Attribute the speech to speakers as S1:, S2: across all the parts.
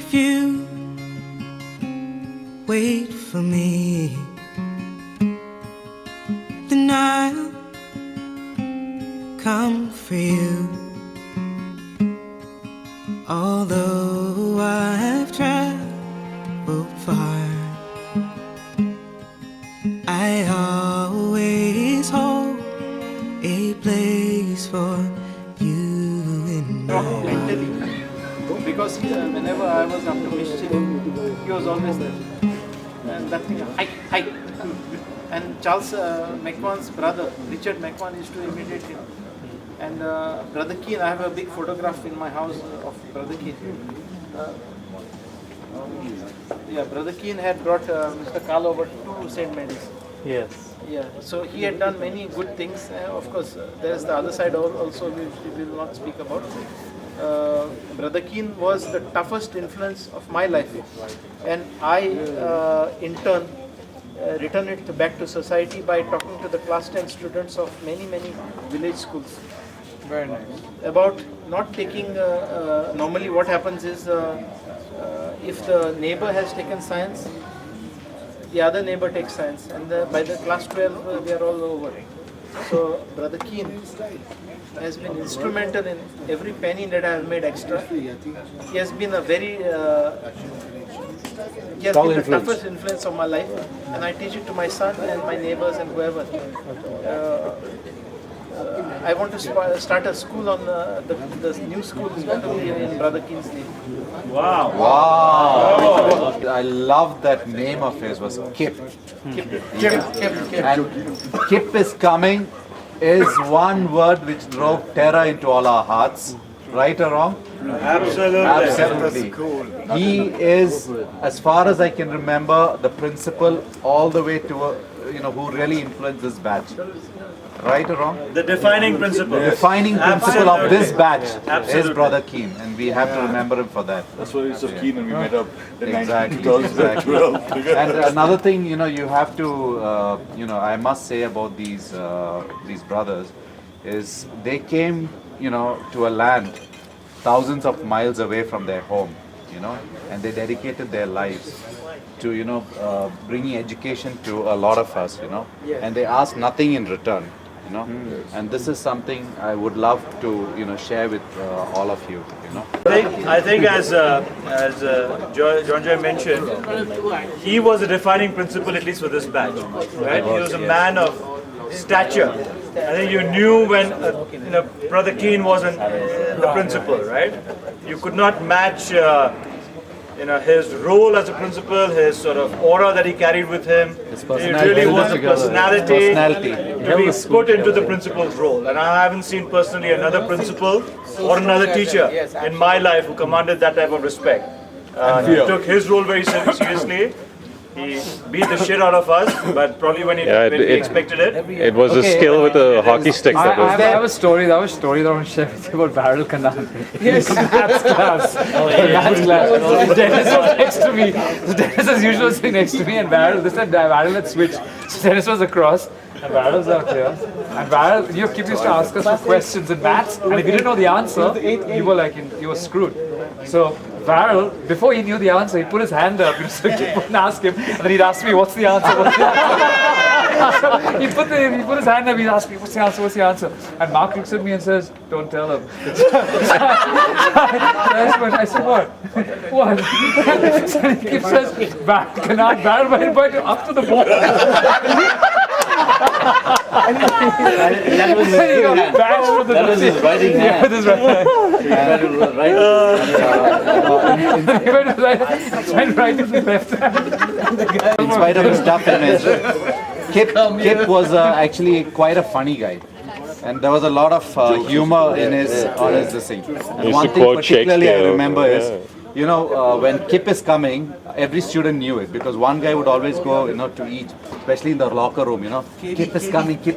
S1: if you wait for me, then I'll come for you. Although I've traveled far, I always hold a place for you in my heart.
S2: Because whenever I was up to mischief, he was always there. And that thing, hi. And Charles McMahon's brother, Richard McMahon, used to imitate him. And Brother Keane, I have a big photograph in my house of Brother Keane. Brother Keane had brought Mr. Carl over to St. Mary's.
S3: Yes.
S2: Yeah, so he had done many good things. Of course, there's the other side also which we will not speak about. Brother Keane was the toughest influence of my life, and I in turn return it back to society by talking to the class 10 students of many village schools.
S3: Very nice.
S2: About not taking, normally what happens is if the neighbor has taken science, the other neighbor takes science, and by the class 12 we are all over. So Brother Keane has been instrumental in every penny that I have made extra. He has been a very, he has been the toughest influence of my life, and I teach it to my son and my neighbors and whoever. I want to start a school on the new school is going to be in Brother Keane's name.
S4: Wow. I love that name of his was Kip.
S2: Kip.
S4: And Kip is coming is one word which drove terror into all our hearts. Right or wrong? Absolutely. He is, as far as I can remember, the principal all the way to, who really influenced this batch. Right or wrong?
S3: The defining principle.
S4: The defining principle of this batch
S3: Absolutely.
S4: is Brother Keane, and we have to remember him for that.
S5: That's why he's so keen, and we met up in
S4: Exactly.
S5: 2012 together.
S4: And another thing, you have to, I must say about these brothers, is they came, to a land thousands of miles away from their home, and they dedicated their lives to, bringing education to a lot of us, and they asked nothing in return, and this is something I would love to, share with all of you,
S3: I think as John Joy mentioned, he was a defining principle, at least for this batch, right? He was a man of stature. I think you knew when Brother Keane was the principal, right? You could not match his role as a principal, his sort of aura that he carried with him. It really was a personality to be put into the principal's role. And I haven't seen personally another principal or another teacher in my life who commanded that type of respect. He took his role very seriously. He beat the shit out of us, but probably when we expected it.
S6: It was a skill with a hockey stick.
S7: I have a story. That was a story that I want to share with you about Barrel Kanal. Yes, maths class. Maths class. Dennis was next to me. So Dennis as usual was sitting next to me, and Barrel. This time Barrel had switched. So Dennis was across, and Barrel's out here. And Barrel, Kip used to ask us for questions in maths, and if you didn't know the answer, you were screwed. So Barrel, before he knew the answer, he put his hand up, so Kip wouldn't ask him, and then he'd ask me, what's the answer? So he put his hand up, he'd ask me, what's the answer? And Mark looks at me and says, don't tell him. I said, what? What? So Kip says, Barrel might invite you up to the ball.
S8: That was his writing hand.
S7: With his right in the left hand.
S4: In spite of his tough image, Kip was actually quite a funny guy. And there was a lot of humor in his thing. And one thing particularly I remember is, when Kip is coming, every student knew it because one guy would always go, to each, especially in the locker room, Kip is coming.
S5: KV.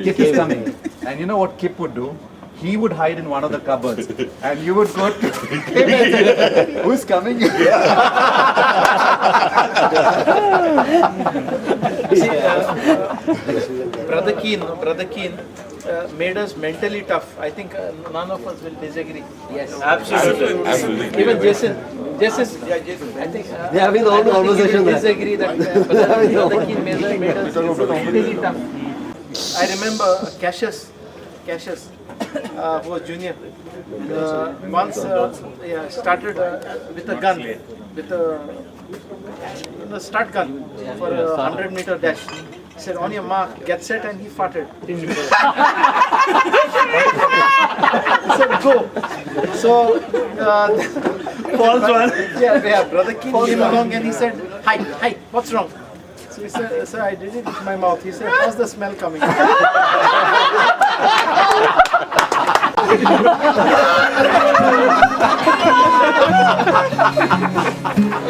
S4: Kip is coming. And you know what Kip would do? he would hide in one of the cupboards, and you would go to him and say, "Who's coming?"
S2: See, Brother Keane made us mentally tough. I think none of us will disagree. Yes,
S3: Absolutely.
S2: even Jason, I think
S9: They are having their own conversation there.
S2: disagree that Brother Keane made us mentally tough. I remember Cassius, who was junior, once started with a gun, with a start gun for a 100-meter dash. He said, "On your mark, get set," and he farted. He said, "Go." So,
S3: False one.
S2: yeah, Brother Keane came along and he said, "Hi, what's wrong?" So he said, "Sir, I did it with my mouth." He said, "How's the smell coming?"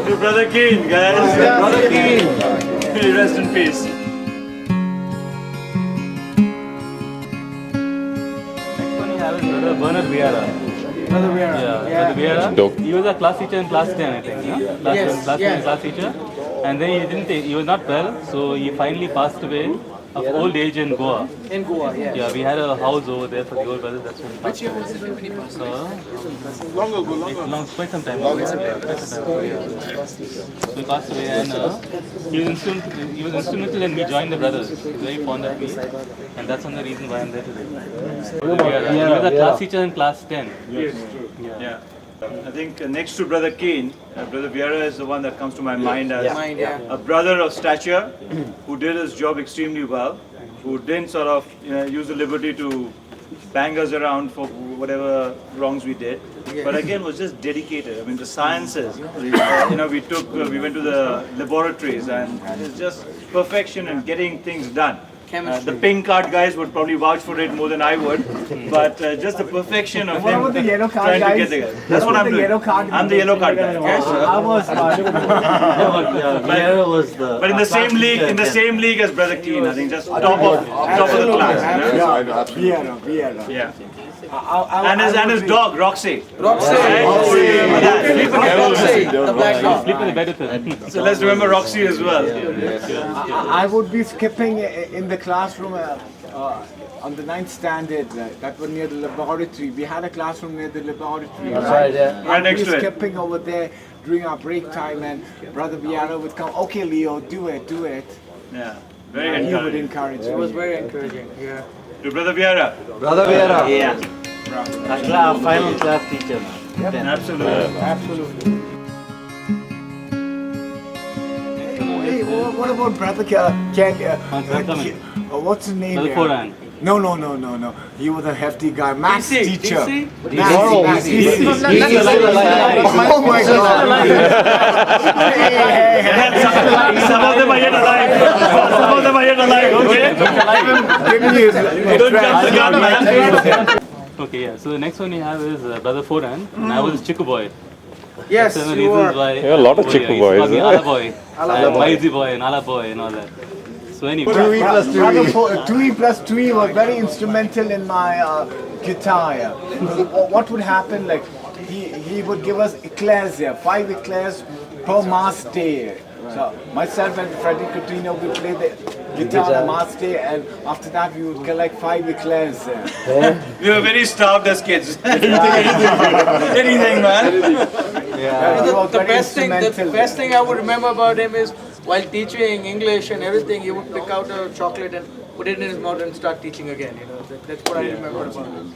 S3: To Brother Keane, guys.
S2: Brother
S3: Keane. Rest in peace.
S8: Brother Vieyra.
S2: Brother Vieyra.
S8: Brother Vieyra.
S6: Dope.
S8: He was a class teacher in class 10, I think. Yeah? Class teacher. And then he was not well, so he finally passed away of old age in Goa.
S2: In Goa, yeah.
S8: Yeah, we had a house over there for the old brothers. That's when he passed away.
S2: Was it when he passed away?
S8: Long ago. Quite some time ago. So he passed away, and he was instrumental in me joining the brothers. He was very fond of me, and that's one of the reason why I'm there today. He was a class teacher in class 10.
S3: Yeah. I think next to Brother Keane, Brother Vieyra is the one that comes to my mind as a brother of stature who did his job extremely well, who didn't sort of use the liberty to bang us around for whatever wrongs we did, but again was just dedicated. I mean, the sciences, we went to the laboratories, and it's just perfection in getting things done. The pink card guys would probably vouch for it more than I would, but just the perfection of him
S10: about the yellow card
S3: trying
S10: guys?
S3: to get there. That's what I'm doing.
S10: Yellow card
S3: I'm the yellow card guy.
S10: I was
S9: Vieyra was the.
S3: But in the same league as Brother Keane, I think just top of the class.
S10: Vieyra.
S3: Yeah. And his dog Roxy.
S2: Roxy. The black dog.
S8: Sleep in the bed with him.
S3: So let's remember Roxy as well.
S10: I would be skipping in the classroom on the 9th standard. That was near the laboratory. We had a classroom near the laboratory.
S9: Right, yeah.
S3: Right next
S10: I would
S3: to
S10: be
S3: it.
S10: skipping over there during our break time, and Brother Vieyra would come. "Okay, Leo, do it."
S3: Yeah. Very
S10: And he would
S3: encouraging.
S10: encourage me.
S2: It was very encouraging. Yeah.
S3: To Brother Vieyra.
S9: Brother Vieyra.
S8: Yeah.
S9: Our final class teacher.
S3: Absolutely.
S10: Hey, what about Brother what's his name?
S8: Brother Foran.
S10: No. He was a hefty guy. Maths teacher.
S9: DC.
S10: Maths.
S9: He's still alive.
S10: Oh my God.
S3: Some of them are yet alive. Okay? Don't jump the gun, man.
S8: Okay, yeah. So the next one we have is Brother Foran, and I was his Chiku boy.
S2: Yes,
S8: That's one of the
S2: you
S8: reasons
S2: were.
S8: why.
S6: Yeah, a lot of Chiku boys,
S8: He's
S6: huh?
S8: Ala boy, Maizi boy, and Ala boy, and all that. So anyway.
S10: Tui plus Tui was very instrumental in my guitar. What would happen, like, he would give us eclairs here, 5 eclairs per mass day. So myself and Freddie Katrina would play the guitar on mass day, and after that we would collect 5 eclairs.
S3: We were very starved as kids. Anything, man.
S2: The best thing I would remember about him is while teaching English and everything, he would pick out a chocolate and put it in his mouth and start teaching again. That's what I remember about him.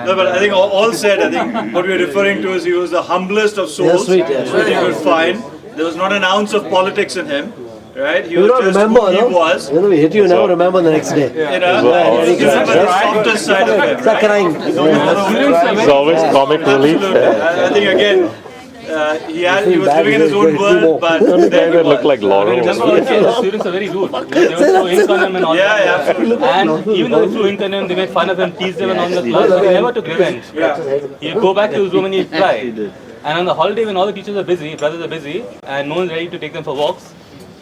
S3: No, but I think all said, I think what we're referring to is he was the humblest of souls
S9: sweet, yeah.
S3: that you could find. There was not an ounce of politics in him, right? He
S9: You
S3: was
S9: don't
S3: just
S9: remember,
S3: who he
S9: no?
S3: was.
S9: When we hit you, never remember the next day.
S3: You remember the softest side of him,
S9: Start
S3: right?
S9: crying.
S6: It's always comic relief.
S3: I think again, he was living in his own world, but
S6: They
S3: then
S6: look like Laurel.
S8: The students are very rude. They would throw ink on him and all that.
S3: yeah, absolutely.
S8: And even though they threw ink on him, they made fun of him, teased him and all the class, but he never took revenge. He'd go back to his room and he'd cry. And on the holiday when all the teachers are busy, brothers are busy, and no one's ready to take them for walks,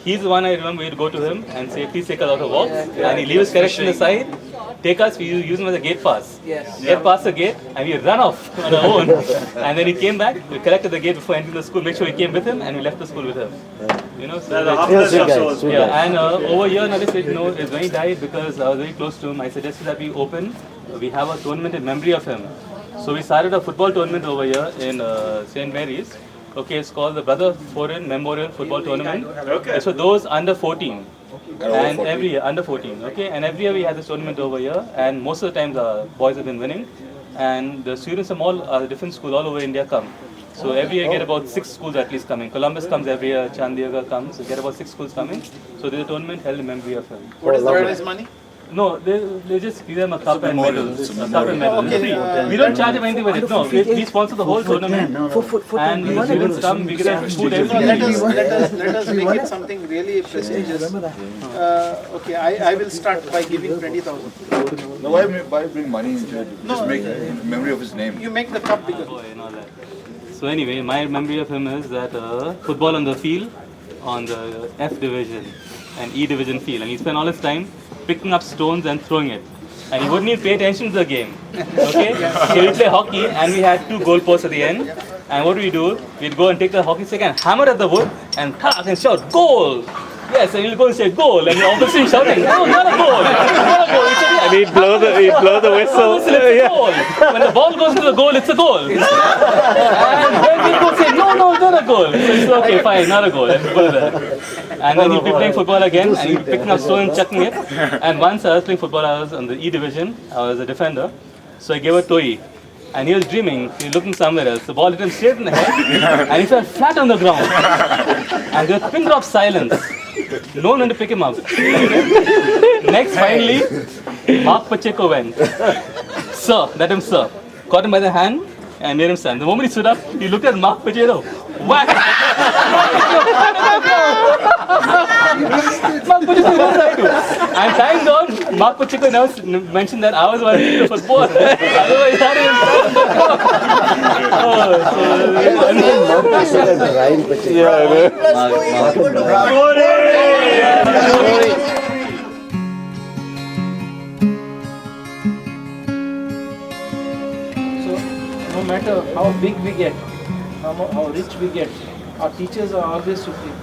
S8: he's the one I remember we'd go to him and say, please take us out of walk. And he leave his correction aside, take us, we use him as a gate pass. Get past the gate and we run off on our own. And then he came back, we collected the gate before entering the school, make sure he came with him, and we left the school with him. You know, so and over here, another thing, you know, is when he died, because I was very close to him, I suggested that we open, we have a tournament in memory of him. So we started a football tournament over here in St. Mary's. Okay, it's called the Brother Vieyra Memorial Football Tournament. Okay. So those under 14. And every year, under 14, okay? And every year we have this tournament over here, and most of the time the boys have been winning. And the students from all different schools all over India come. So every year get about 6 schools at least coming. Columbus comes every year, Chandigarh comes, so get about 6 schools coming. So there's a tournament held in memory of him.
S2: What is the prize money?
S8: No, they just give them a cup and medals. A cup and medals. Okay, we don't charge them anything with it. No, we sponsor the whole tournament. And the students come, we get food every
S2: Let us make it something really prestigious. Okay, I will start by giving 20,000.
S5: Now why bring money into it? Just make in memory of his name.
S2: You make the cup bigger.
S8: So anyway, my memory of him is that football on the field, on the F division and E division field, and he spent all his time picking up stones and throwing it. And he wouldn't even pay attention to the game. Okay? So we play hockey and we had 2 goalposts at the end. And what do? We'd go and take the hockey stick and hammer at the wood and tap and shout, goal! Yes, and he'll go and say goal, and you're obviously shouting, no, not a goal, not a goal.
S6: And he'd blow the whistle.
S8: It's a goal. When the ball goes into the goal, it's a goal. And then people say, no, not a goal. So it's okay, fine, not a goal. Let's put it there. And then he'd be playing football again, and he'd be picking up stone and chucking it. And once I was playing football, I was on the E division. I was a defender. So I gave a toe. And he was dreaming, he was looking somewhere else. The ball hit him straight in the head, and he fell flat on the ground. And there was a pin drop silence. No one went to pick him up. Next, finally, Mark Pacheco went. Sir, let him sir. Caught him by the hand and made him stand. The moment he stood up, he looked at Mark Pacheco. Whack! Mark Pacheco knows that too. And time down, Mark Pacheco now mentioned that I was one to football. Otherwise,
S2: no matter how big we get, how rich we get, our teachers are always supreme.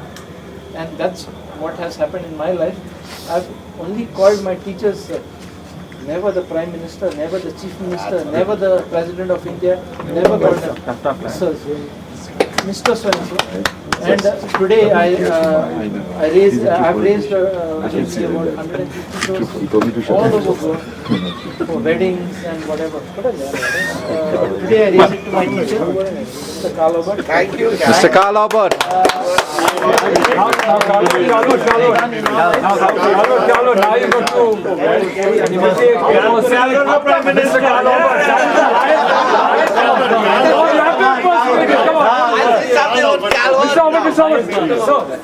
S2: And that's what has happened in my life. I've only called my teachers sir. Never the Prime Minister, never the Chief Minister, never the President of India, never called them sir. Mr. So-and-so. And today I've raised about 150 crores all over globe for weddings and whatever. Today I raised it to my teacher, Mr. Kalobert. Thank you.
S4: Mr. Kalobert.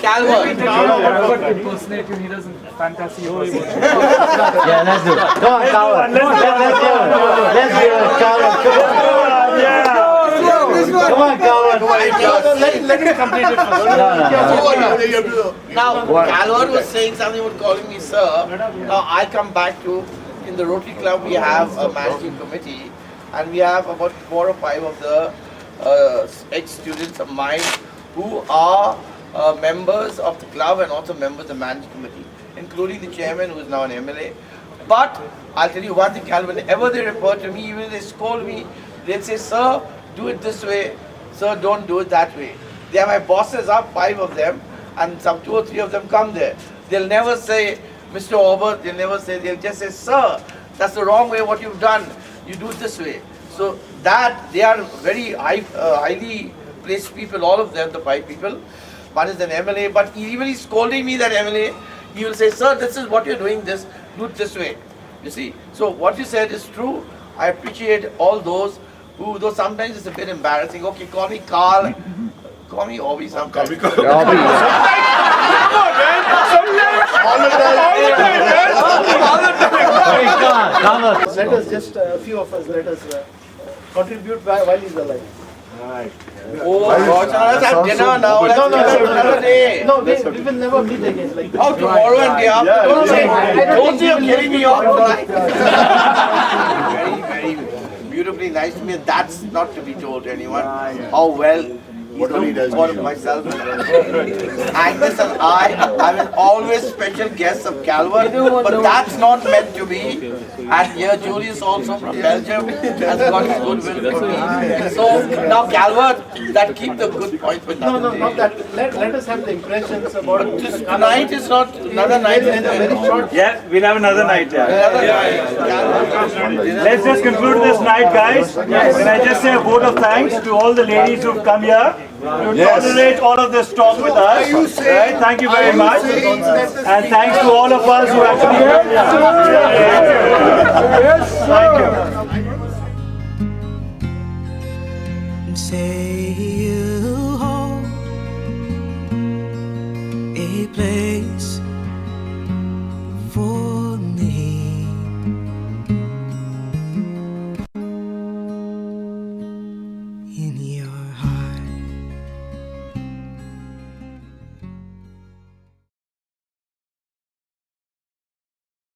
S7: Now you got impersonate him, he doesn't fantasy.
S9: Yeah, let's do it. Come on, Calvin. Let's do it, Calvin. Come on, Calvin.
S2: Let him complete it first.
S11: Now, Calvin was saying something about calling me sir. Now, I come back to, in the Rotary Club, we have a managing committee, and we have about 4 or 5 of the ex-students of mine who are members of the club and also members of the managing committee, including the chairman who is now an MLA. But I'll tell you one thing, Calvin, whenever they refer to me, even if they scold me, they'll say, sir, do it this way, sir, don't do it that way. They are my bosses up, 5 of them, and some 2 or 3 of them come there. They'll never say, Mr. Aubert, they'll never say, they'll just say, sir, that's the wrong way what you've done, you do it this way. So that, they are very highly placed people, all of them, the 5 people. One is an MLA, but even he's scolding me, that MLA, he will say, sir, this is what you're doing, this, do it this way. You see, so what you said is true. I appreciate all those who, though sometimes it's a bit embarrassing, okay, call me Carl, call me Obi sometimes.
S2: Let us just, a few of us, let us contribute while he's alive.
S11: Oh God, let's have dinner now. Let's have another day.
S2: No, we will never meet again. Like
S11: Oh, tomorrow and day after. Don't say you're killing me off tonight. Very, very beautifully nice to me. And that's not to be told to anyone. How well he looked for myself. Agnes and I am always special guests of Calvert, but that's not meant to be. And here Julius also from Belgium has got his goodwill for me. So now Calvert, that keep the good points with
S2: no, not that. Let us have the impressions about
S11: this tonight is not another night.
S2: in a very short.
S3: Yeah, we'll have another night. Yeah.
S11: Another night.
S3: Let's just conclude this night, guys. Can I just say a vote of thanks to all the ladies who've come here to tolerate all of this talk with us. Right? Thank you very much. And thanks to all of us who actually came here. Thank you.
S1: Say you hold a place